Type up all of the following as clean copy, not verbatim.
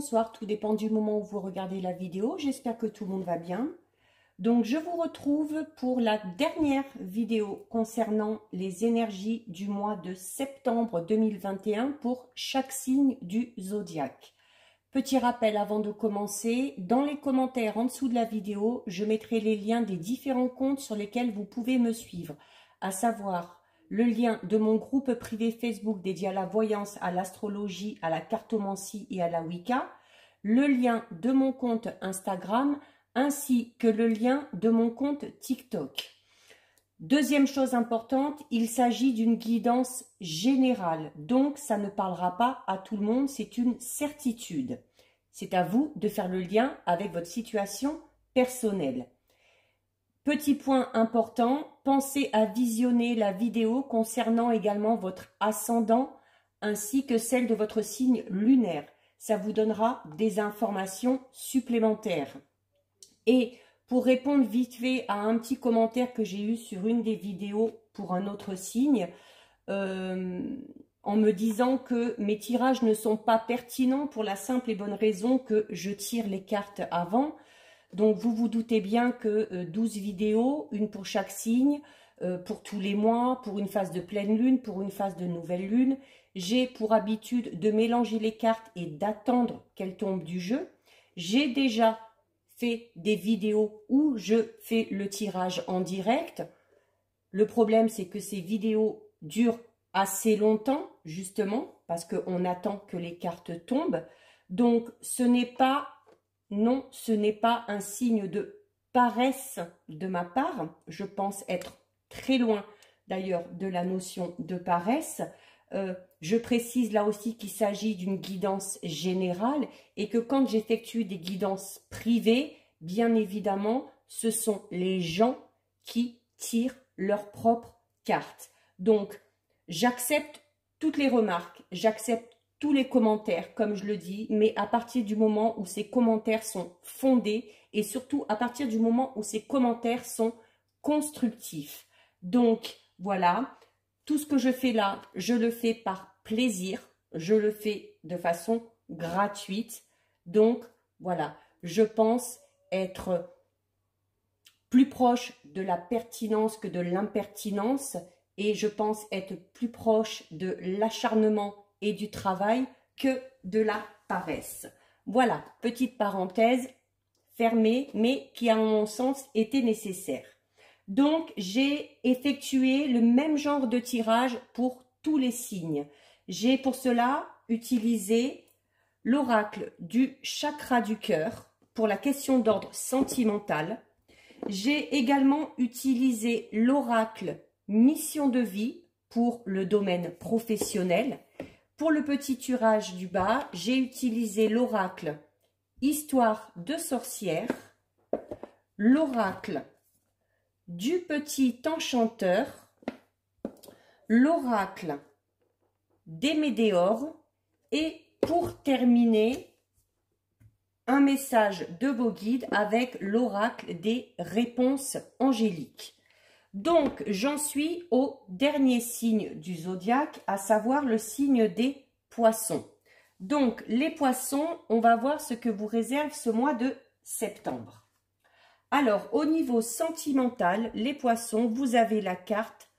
bonsoir, tout dépend du moment où vous regardez la vidéo. J'espère que tout le monde va bien. Donc, je vous retrouve pour la dernière vidéo concernant les énergies du mois de septembre 2021 pour chaque signe du zodiaque. Petit rappel avant de commencer, dans les commentaires en dessous de la vidéo, je mettrai les liens des différents comptes sur lesquels vous pouvez me suivre, à savoir le lien de mon groupe privé Facebook dédié à la voyance, à l'astrologie, à la cartomancie et à la Wicca, le lien de mon compte Instagram, ainsi que le lien de mon compte TikTok. Deuxième chose importante, il s'agit d'une guidance générale, donc ça ne parlera pas à tout le monde, c'est une certitude. C'est à vous de faire le lien avec votre situation personnelle. Petit point important, pensez à visionner la vidéo concernant également votre ascendant ainsi que celle de votre signe lunaire. Ça vous donnera des informations supplémentaires. Et pour répondre vite fait à un petit commentaire que j'ai eu sur une des vidéos pour un autre signe, en me disant que mes tirages ne sont pas pertinents pour la simple et bonne raison que je tire les cartes avant. Donc vous vous doutez bien que 12 vidéos, une pour chaque signe, pour tous les mois, pour une phase de pleine lune, pour une phase de nouvelle lune. J'ai pour habitude de mélanger les cartes et d'attendre qu'elles tombent du jeu. J'ai déjà fait des vidéos où je fais le tirage en direct. Le problème, c'est que ces vidéos durent assez longtemps, justement, parce qu'on attend que les cartes tombent. Donc, ce n'est pas, non, ce n'est pas un signe de paresse de ma part. Je pense être très loin, d'ailleurs, de la notion de paresse. Je précise là aussi qu'il s'agit d'une guidance générale et que quand j'effectue des guidances privées, bien évidemment, ce sont les gens qui tirent leurs propres cartes. Donc, j'accepte toutes les remarques, j'accepte tous les commentaires, comme je le dis, mais à partir du moment où ces commentaires sont fondés et surtout à partir du moment où ces commentaires sont constructifs. Donc, voilà. Tout ce que je fais là, je le fais par plaisir, je le fais de façon gratuite. Donc, voilà, je pense être plus proche de la pertinence que de l'impertinence et je pense être plus proche de l'acharnement et du travail que de la paresse. Voilà, petite parenthèse fermée, mais qui à mon sens était nécessaire. Donc, j'ai effectué le même genre de tirage pour tous les signes. J'ai pour cela utilisé l'oracle du chakra du cœur pour la question d'ordre sentimental. J'ai également utilisé l'oracle mission de vie pour le domaine professionnel. Pour le petit tirage du bas, j'ai utilisé l'oracle histoire de sorcière, l'oracle du petit enchanteur, l'oracle des météores et pour terminer, un message de vos guides avec l'oracle des réponses angéliques. Donc, j'en suis au dernier signe du zodiaque, à savoir le signe des poissons. Donc, les poissons, on va voir ce que vous réserve ce mois de septembre. Alors, au niveau sentimental, les poissons, vous avez la carte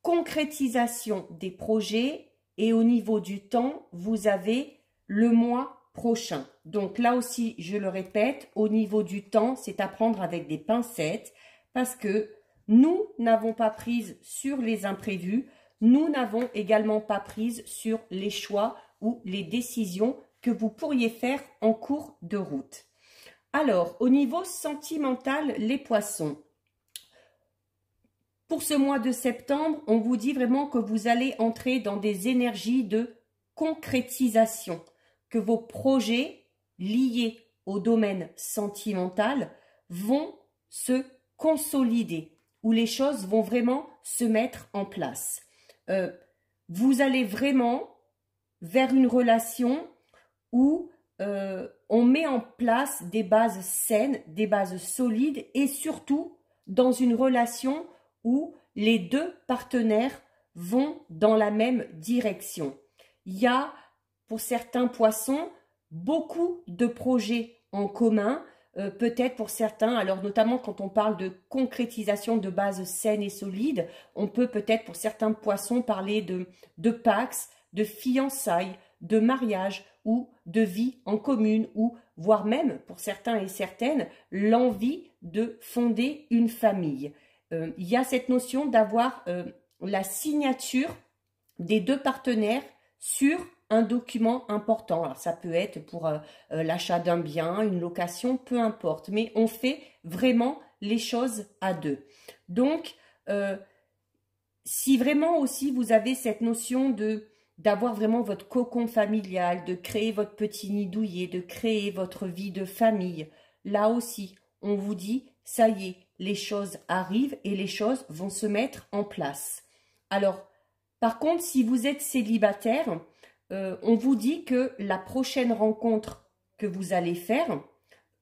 concrétisation des projets et au niveau du temps, vous avez le mois prochain. Donc là aussi, je le répète, au niveau du temps, c'est à prendre avec des pincettes parce que nous n'avons pas prise sur les imprévus, nous n'avons également pas prise sur les choix ou les décisions que vous pourriez faire en cours de route. Alors, au niveau sentimental, les poissons. Pour ce mois de septembre, on vous dit vraiment que vous allez entrer dans des énergies de concrétisation, que vos projets liés au domaine sentimental vont se consolider, où les choses vont vraiment se mettre en place. Vous allez vraiment vers une relation où on met en place des bases saines, des bases solides et surtout dans une relation où les deux partenaires vont dans la même direction. Il y a pour certains poissons beaucoup de projets en commun, peut-être pour certains, alors notamment quand on parle de concrétisation de bases saines et solides, on peut peut-être pour certains poissons parler de pax, de fiançailles, de mariage ou de vie en commune, ou voire même pour certains et certaines, l'envie de fonder une famille. Il y a cette notion d'avoir la signature des deux partenaires sur un document important. Alors, ça peut être pour l'achat d'un bien, une location, peu importe. Mais on fait vraiment les choses à deux. Donc, si vraiment aussi vous avez cette notion d'avoir vraiment votre cocon familial, de créer votre petit nid douillet, de créer votre vie de famille, là aussi, on vous dit, ça y est, les choses arrivent et les choses vont se mettre en place. Alors, par contre, si vous êtes célibataire, on vous dit que la prochaine rencontre que vous allez faire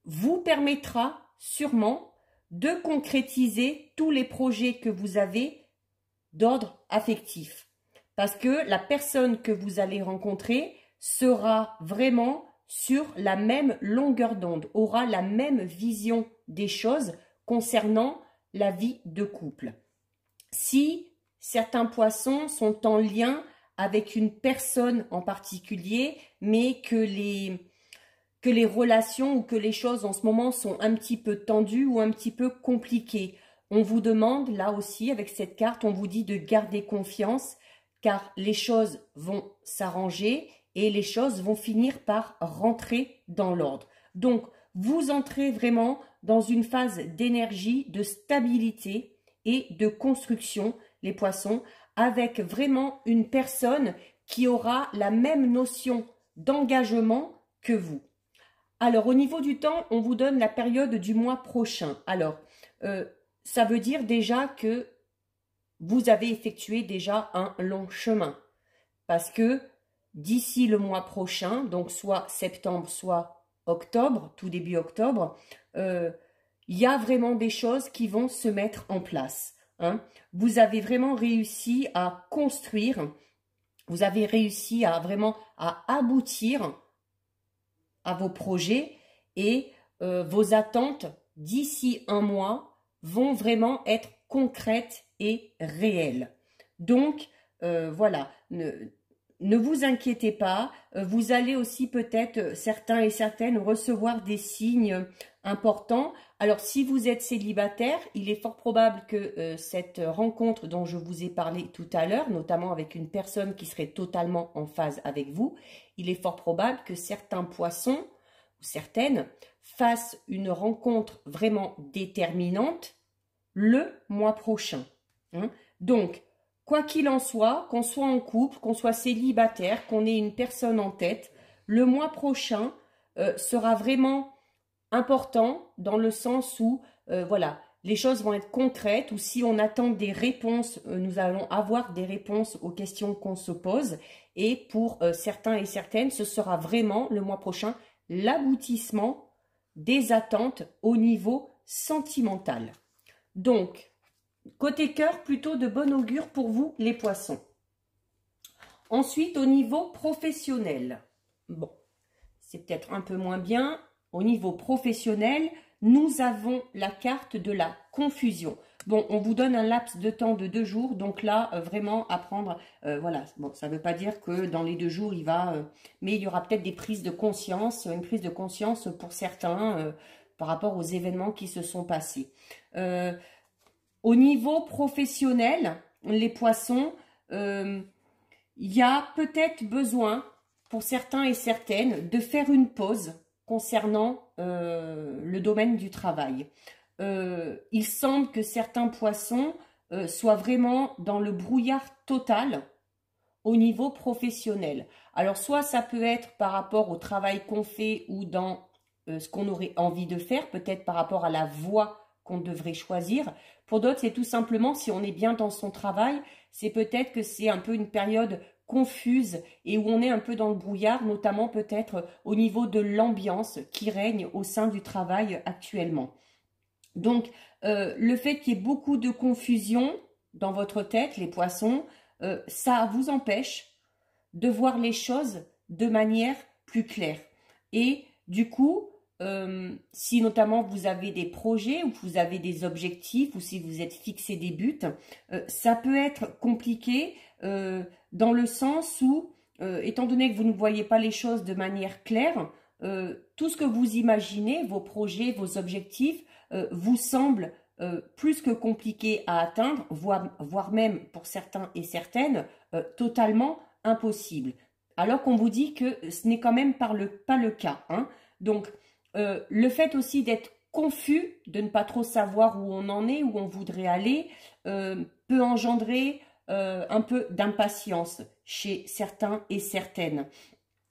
vous permettra sûrement de concrétiser tous les projets que vous avez d'ordre affectif. Parce que la personne que vous allez rencontrer sera vraiment sur la même longueur d'onde, aura la même vision des choses concernant la vie de couple. Si certains poissons sont en lien avec une personne en particulier, mais que les relations ou que les choses en ce moment sont un petit peu tendues ou un petit peu compliquées, on vous demande, là aussi, avec cette carte, on vous dit de garder confiance, car les choses vont s'arranger et les choses vont finir par rentrer dans l'ordre. Donc, vous entrez vraiment dans une phase d'énergie, de stabilité et de construction, les poissons, avec vraiment une personne qui aura la même notion d'engagement que vous. Alors, au niveau du temps, on vous donne la période du mois prochain. Alors, ça veut dire déjà que vous avez effectué déjà un long chemin. Parce que d'ici le mois prochain, donc soit septembre, soit octobre, tout début octobre, il y a vraiment des choses qui vont se mettre en place. Hein. Vous avez vraiment réussi à construire, vous avez réussi à vraiment à aboutir à vos projets et vos attentes d'ici un mois vont vraiment être concrètes et réelles. Donc, voilà, ne vous inquiétez pas, vous allez aussi peut-être, certains et certaines, recevoir des signes importants. Alors, si vous êtes célibataire, il est fort probable que cette rencontre dont je vous ai parlé tout à l'heure, notamment avec une personne qui serait totalement en phase avec vous, il est fort probable que certains poissons, ou certaines, fassent une rencontre vraiment déterminante le mois prochain. Hein. Donc, quoi qu'il en soit, qu'on soit en couple, qu'on soit célibataire, qu'on ait une personne en tête, le mois prochain sera vraiment important dans le sens où, voilà, les choses vont être concrètes, ou si on attend des réponses, nous allons avoir des réponses aux questions qu'on se pose. Et pour certains et certaines, ce sera vraiment le mois prochain l'aboutissement des attentes au niveau sentimental. Donc, côté cœur, plutôt de bon augure pour vous, les poissons. Ensuite, au niveau professionnel. Bon, c'est peut-être un peu moins bien. Au niveau professionnel, nous avons la carte de la confusion. Bon, on vous donne un laps de temps de 2 jours. Donc là, vraiment apprendre, voilà. Bon, ça ne veut pas dire que dans les 2 jours, il va... mais il y aura peut-être des prises de conscience, une prise de conscience pour certains par rapport aux événements qui se sont passés. Au niveau professionnel, les poissons, il y a peut-être besoin, pour certains et certaines, de faire une pause concernant le domaine du travail. Il semble que certains poissons soient vraiment dans le brouillard total au niveau professionnel. Alors, soit ça peut être par rapport au travail qu'on fait ou dans ce qu'on aurait envie de faire, peut-être par rapport à la voie qu'on devrait choisir. Pour d'autres, c'est tout simplement, si on est bien dans son travail, c'est peut-être que c'est un peu une période confuse et où on est un peu dans le brouillard, notamment peut-être au niveau de l'ambiance qui règne au sein du travail actuellement. Donc, le fait qu'il y ait beaucoup de confusion dans votre tête, les poissons, ça vous empêche de voir les choses de manière plus claire. Et du coup, si notamment vous avez des projets ou vous avez des objectifs ou si vous êtes fixé des buts, ça peut être compliqué dans le sens où, étant donné que vous ne voyez pas les choses de manière claire, tout ce que vous imaginez, vos projets, vos objectifs, vous semblent plus que compliqués à atteindre, voire même pour certains et certaines, totalement impossible. Alors qu'on vous dit que ce n'est quand même pas le cas. Hein. Donc, le fait aussi d'être confus, de ne pas trop savoir où on en est, où on voudrait aller, peut engendrer un peu d'impatience chez certains et certaines.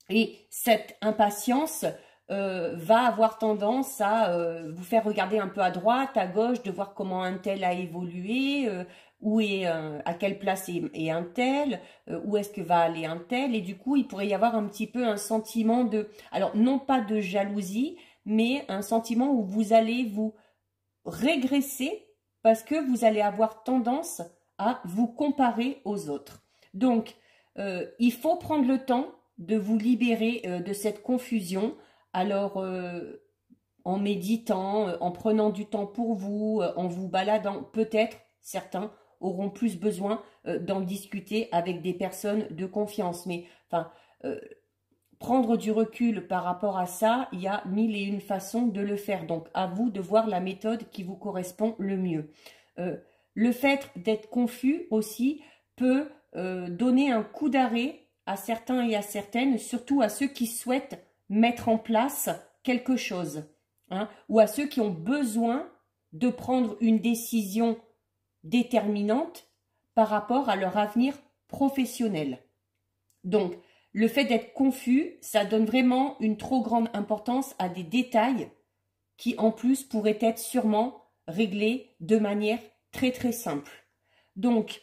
Et cette impatience va avoir tendance à vous faire regarder un peu à droite, à gauche, de voir comment un tel a évolué, où est, à quelle place est un tel, où est-ce que va aller un tel. Et du coup, il pourrait y avoir un petit peu un sentiment de, alors non pas de jalousie, mais un sentiment où vous allez vous régresser parce que vous allez avoir tendance à vous comparer aux autres. Donc, il faut prendre le temps de vous libérer de cette confusion. Alors, en méditant, en prenant du temps pour vous, en vous baladant, peut-être certains auront plus besoin d'en discuter avec des personnes de confiance. Mais enfin, prendre du recul par rapport à ça, il y a 1001 façons de le faire. Donc, à vous de voir la méthode qui vous correspond le mieux. Le fait d'être confus aussi peut donner un coup d'arrêt à certains et à certaines, surtout à ceux qui souhaitent mettre en place quelque chose, hein, ou à ceux qui ont besoin de prendre une décision déterminante par rapport à leur avenir professionnel. Donc, le fait d'être confus, ça donne vraiment une trop grande importance à des détails qui, en plus, pourraient être sûrement réglés de manière très très simple. Donc,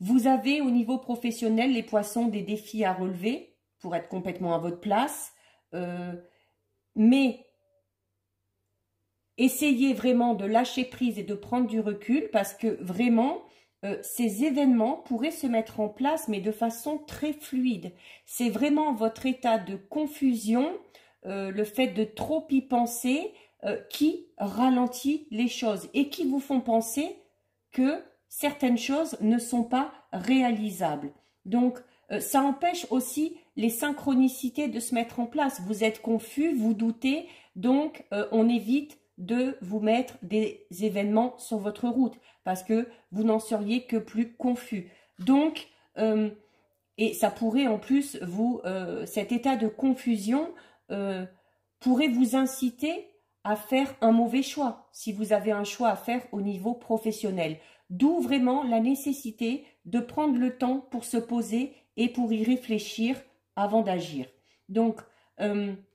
vous avez au niveau professionnel, les poissons, des défis à relever pour être complètement à votre place, mais essayez vraiment de lâcher prise et de prendre du recul parce que vraiment, ces événements pourraient se mettre en place, mais de façon très fluide. C'est vraiment votre état de confusion, le fait de trop y penser, qui ralentit les choses et qui vous font penser que certaines choses ne sont pas réalisables. Donc, ça empêche aussi les synchronicités de se mettre en place. Vous êtes confus, vous doutez, donc on évite de vous mettre des événements sur votre route parce que vous n'en seriez que plus confus. Donc, et ça pourrait en plus cet état de confusion pourrait vous inciter à faire un mauvais choix si vous avez un choix à faire au niveau professionnel. D'où vraiment la nécessité de prendre le temps pour se poser et pour y réfléchir avant d'agir. Donc, le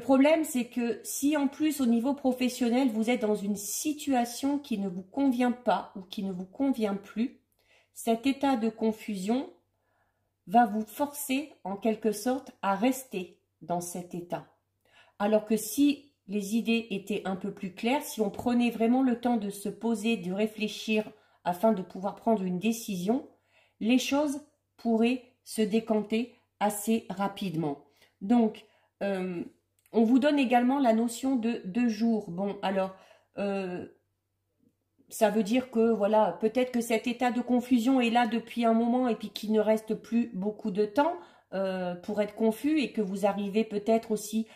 problème, c'est que si en plus au niveau professionnel, vous êtes dans une situation qui ne vous convient pas ou qui ne vous convient plus, cet état de confusion va vous forcer en quelque sorte à rester dans cet état. Alors que si les idées étaient un peu plus claires, si on prenait vraiment le temps de se poser, de réfléchir afin de pouvoir prendre une décision, les choses pourraient se décanter assez rapidement. Donc, on vous donne également la notion de 2 jours. Bon, alors, ça veut dire que, voilà, peut-être que cet état de confusion est là depuis un moment et puis qu'il ne reste plus beaucoup de temps pour être confus et que vous arrivez peut-être aussi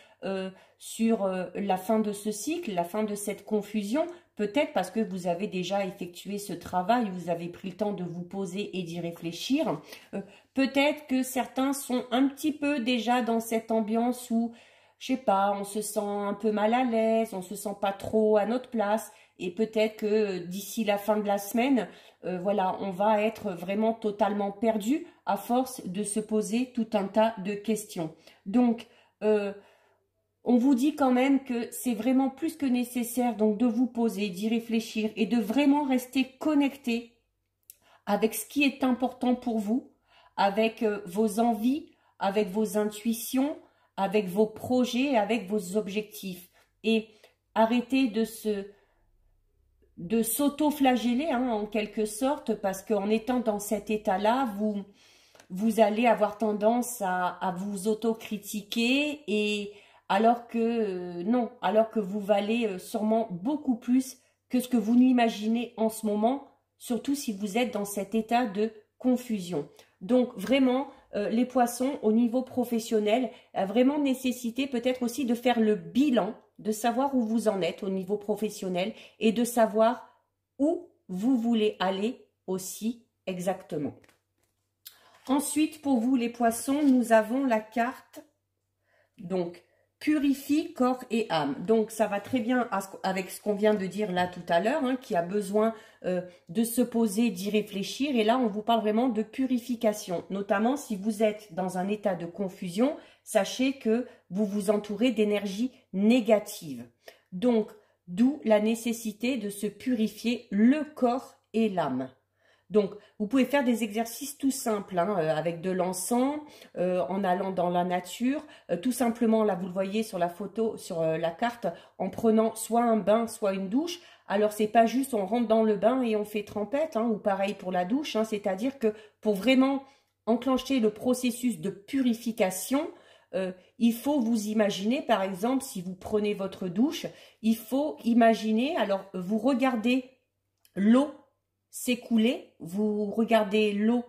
sur la fin de ce cycle, la fin de cette confusion, peut-être parce que vous avez déjà effectué ce travail, vous avez pris le temps de vous poser et d'y réfléchir. Peut-être que certains sont un petit peu déjà dans cette ambiance où, je sais pas, on se sent un peu mal à l'aise, on se sent pas trop à notre place et peut-être que d'ici la fin de la semaine, voilà, on va être vraiment totalement perdu à force de se poser tout un tas de questions. Donc, on vous dit quand même que c'est vraiment plus que nécessaire donc de vous poser, d'y réfléchir et de vraiment rester connecté avec ce qui est important pour vous, avec vos envies, avec vos intuitions, avec vos projets, avec vos objectifs. Et arrêtez de s'auto-flageller hein, en quelque sorte parce qu'en étant dans cet état-là, vous allez avoir tendance à vous autocritiquer, et alors que non, alors que vous valez sûrement beaucoup plus que ce que vous n'imaginez en ce moment, surtout si vous êtes dans cet état de confusion. Donc vraiment, les poissons au niveau professionnel, vraiment nécessité peut-être aussi de faire le bilan, de savoir où vous en êtes au niveau professionnel et de savoir où vous voulez aller aussi exactement. Ensuite, pour vous les poissons, nous avons la carte, donc, purifie corps et âme. Donc, ça va très bien avec ce qu'on vient de dire là tout à l'heure, hein, qui a besoin de se poser, d'y réfléchir. Et là, on vous parle vraiment de purification. Notamment, si vous êtes dans un état de confusion, sachez que vous vous entourez d'énergie négative. Donc, d'où la nécessité de se purifier le corps et l'âme. Donc, vous pouvez faire des exercices tout simples, hein, avec de l'encens, en allant dans la nature. Tout simplement, là, vous le voyez sur la photo, sur la carte, en prenant soit un bain, soit une douche. Alors, c'est pas juste on rentre dans le bain et on fait trempette, hein, ou pareil pour la douche. Hein, c'est-à-dire que pour vraiment enclencher le processus de purification, il faut vous imaginer, par exemple, si vous prenez votre douche, il faut imaginer, alors vous regardez l'eau s'écouler, vous regardez l'eau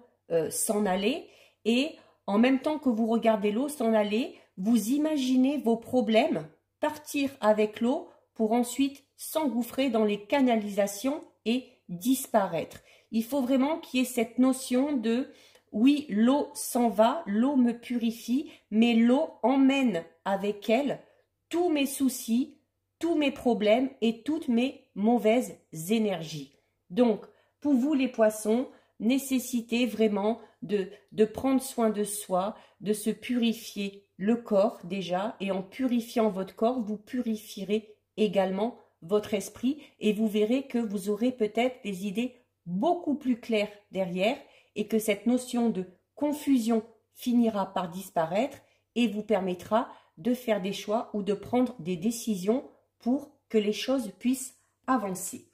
s'en aller, et en même temps que vous regardez l'eau s'en aller, vous imaginez vos problèmes partir avec l'eau pour ensuite s'engouffrer dans les canalisations et disparaître. Il faut vraiment qu'il y ait cette notion de oui, l'eau s'en va, l'eau me purifie, mais l'eau emmène avec elle tous mes soucis, tous mes problèmes et toutes mes mauvaises énergies. Donc, pour vous les poissons, nécessitez vraiment de prendre soin de soi, de se purifier le corps déjà, et en purifiant votre corps, vous purifierez également votre esprit et vous verrez que vous aurez peut-être des idées beaucoup plus claires derrière et que cette notion de confusion finira par disparaître et vous permettra de faire des choix ou de prendre des décisions pour que les choses puissent avancer.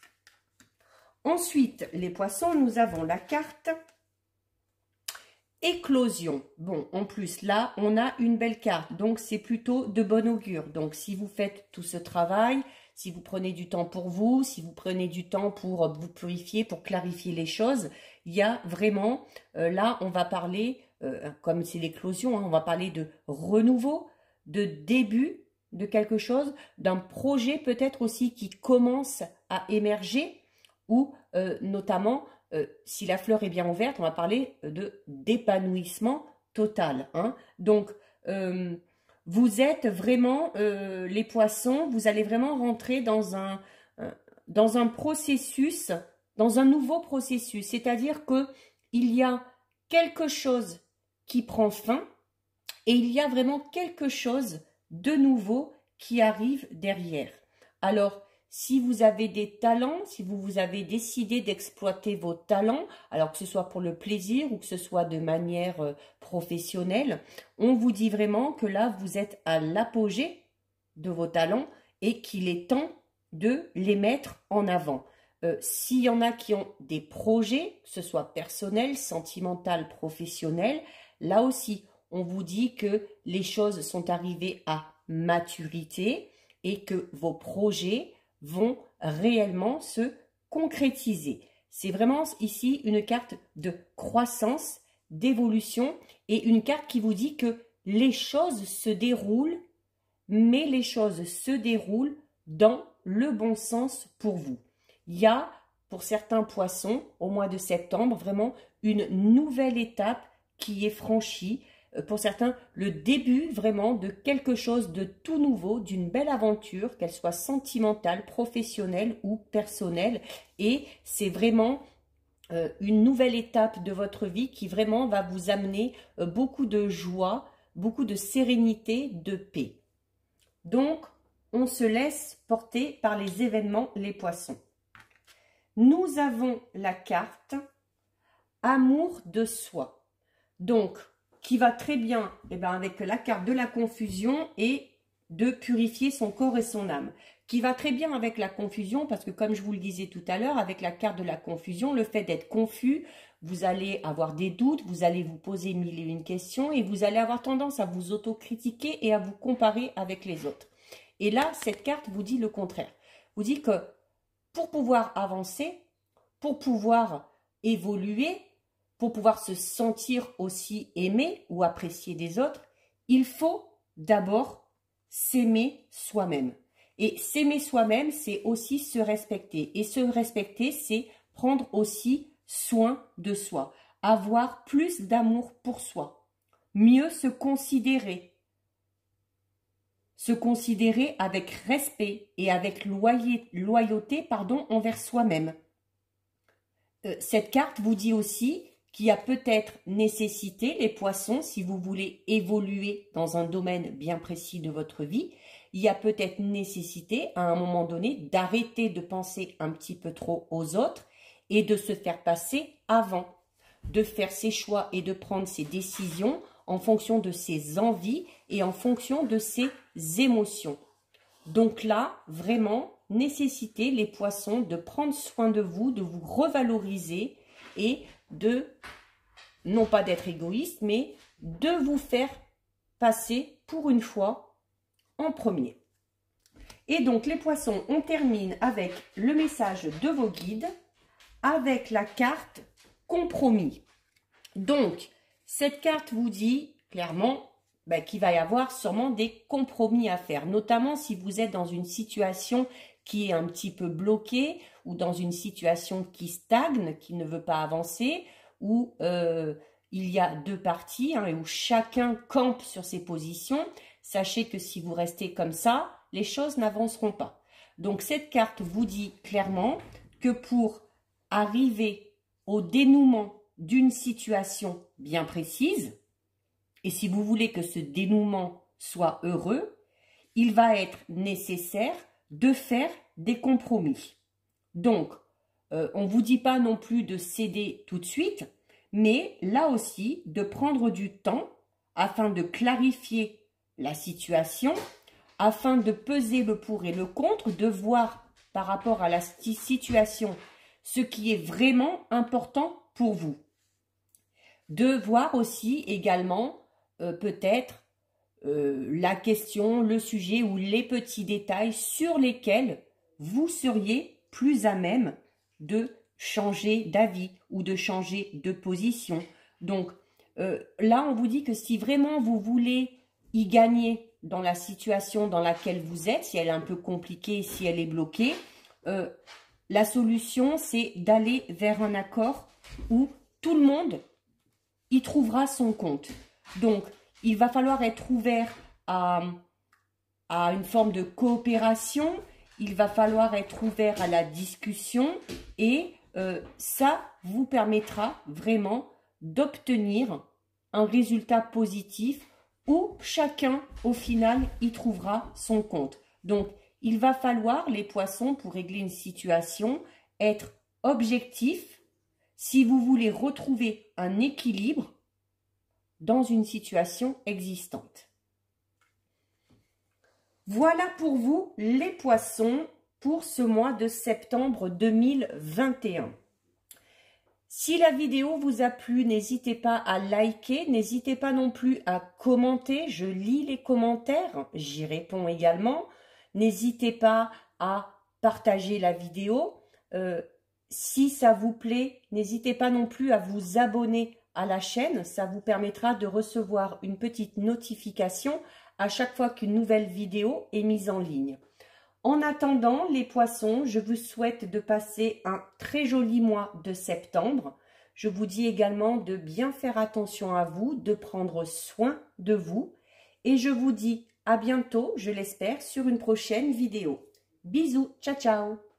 Ensuite, les poissons, nous avons la carte éclosion. Bon, en plus, là, on a une belle carte, donc c'est plutôt de bon augure. Donc, si vous faites tout ce travail, si vous prenez du temps pour vous, si vous prenez du temps pour vous purifier, pour clarifier les choses, il y a vraiment, là, on va parler, comme c'est l'éclosion, hein, on va parler de renouveau, de début de quelque chose, d'un projet peut-être aussi qui commence à émerger, ou notamment, si la fleur est bien ouverte, on va parler d'épanouissement total. Hein. Donc, vous êtes vraiment, les poissons, vous allez vraiment rentrer dans un processus, dans un nouveau processus. C'est-à-dire qu'il y a quelque chose qui prend fin et il y a vraiment quelque chose de nouveau qui arrive derrière. Alors, si vous avez des talents, si vous avez décidé d'exploiter vos talents, alors que ce soit pour le plaisir ou que ce soit de manière professionnelle, on vous dit vraiment que là, vous êtes à l'apogée de vos talents et qu'il est temps de les mettre en avant. S'il y en a qui ont des projets, que ce soit personnel, sentimental, professionnel, là aussi, on vous dit que les choses sont arrivées à maturité et que vos projets vont réellement se concrétiser. C'est vraiment ici une carte de croissance, d'évolution et une carte qui vous dit que les choses se déroulent, mais les choses se déroulent dans le bon sens pour vous. Il y a, pour certains poissons, au mois de septembre, vraiment une nouvelle étape qui est franchie. Pour certains, le début vraiment de quelque chose de tout nouveau, d'une belle aventure, qu'elle soit sentimentale, professionnelle ou personnelle. Et c'est vraiment une nouvelle étape de votre vie qui vraiment va vous amener beaucoup de joie, beaucoup de sérénité, de paix. Donc, on se laisse porter par les événements, les poissons. Nous avons la carte amour de soi. Donc, qui va très bien avec la carte de la confusion et de purifier son corps et son âme. Qui va très bien avec la confusion parce que comme je vous le disais tout à l'heure, avec la carte de la confusion, le fait d'être confus, vous allez avoir des doutes, vous allez vous poser mille et une questions et vous allez avoir tendance à vous autocritiquer et à vous comparer avec les autres. Et là, cette carte vous dit le contraire. Vous dit que pour pouvoir avancer, pour pouvoir évoluer, pour pouvoir se sentir aussi aimé ou apprécié des autres, il faut d'abord s'aimer soi-même. Et s'aimer soi-même, c'est aussi se respecter. Et se respecter, c'est prendre aussi soin de soi, avoir plus d'amour pour soi, mieux se considérer avec respect et avec loyauté envers soi-même. Cette carte vous dit aussi qu'il y a peut-être nécessité, les poissons, si vous voulez évoluer dans un domaine bien précis de votre vie, il y a peut-être nécessité à un moment donné d'arrêter de penser un petit peu trop aux autres et de se faire passer avant, de faire ses choix et de prendre ses décisions en fonction de ses envies et en fonction de ses émotions. Donc là, vraiment, nécessité, les poissons, de prendre soin de vous revaloriser et de, non pas d'être égoïste, mais de vous faire passer pour une fois en premier. Et donc les poissons, on termine avec le message de vos guides, avec la carte compromis. Donc, cette carte vous dit clairement qu'il va y avoir sûrement des compromis à faire, notamment si vous êtes dans une situation qui est un petit peu bloquée ou dans une situation qui stagne, qui ne veut pas avancer, où il y a deux parties et où chacun campe sur ses positions. Sachez que si vous restez comme ça, les choses n'avanceront pas. Donc, cette carte vous dit clairement que pour arriver au dénouement d'une situation bien précise, et si vous voulez que ce dénouement soit heureux, il va être nécessaire de faire des compromis. Donc, on ne vous dit pas non plus de céder tout de suite, mais là aussi, de prendre du temps afin de clarifier la situation, afin de peser le pour et le contre, de voir par rapport à la situation ce qui est vraiment important pour vous. De voir aussi également peut-être la question, le sujet ou les petits détails sur lesquels vous seriez plus à même de changer d'avis ou de changer de position. Donc là, on vous dit que si vraiment vous voulez y gagner dans la situation dans laquelle vous êtes, si elle est un peu compliquée, si elle est bloquée, la solution, c'est d'aller vers un accord où tout le monde y trouvera son compte. Donc, il va falloir être ouvert à une forme de coopération, il va falloir être ouvert à la discussion et ça vous permettra vraiment d'obtenir un résultat positif où chacun, au final, y trouvera son compte. Donc, il va falloir, les poissons, pour régler une situation, être objectif si vous voulez retrouver un équilibre dans une situation existante. Voilà pour vous, les poissons, pour ce mois de septembre 2021. Si la vidéo vous a plu, n'hésitez pas à liker, n'hésitez pas non plus à commenter, je lis les commentaires, j'y réponds également. N'hésitez pas à partager la vidéo. Si ça vous plaît, n'hésitez pas non plus à vous abonner à la chaîne. Ça vous permettra de recevoir une petite notification à chaque fois qu'une nouvelle vidéo est mise en ligne. En attendant, les poissons, je vous souhaite de passer un très joli mois de septembre. Je vous dis également de bien faire attention à vous, de prendre soin de vous. Et je vous dis à bientôt, je l'espère, sur une prochaine vidéo. Bisous, ciao ciao.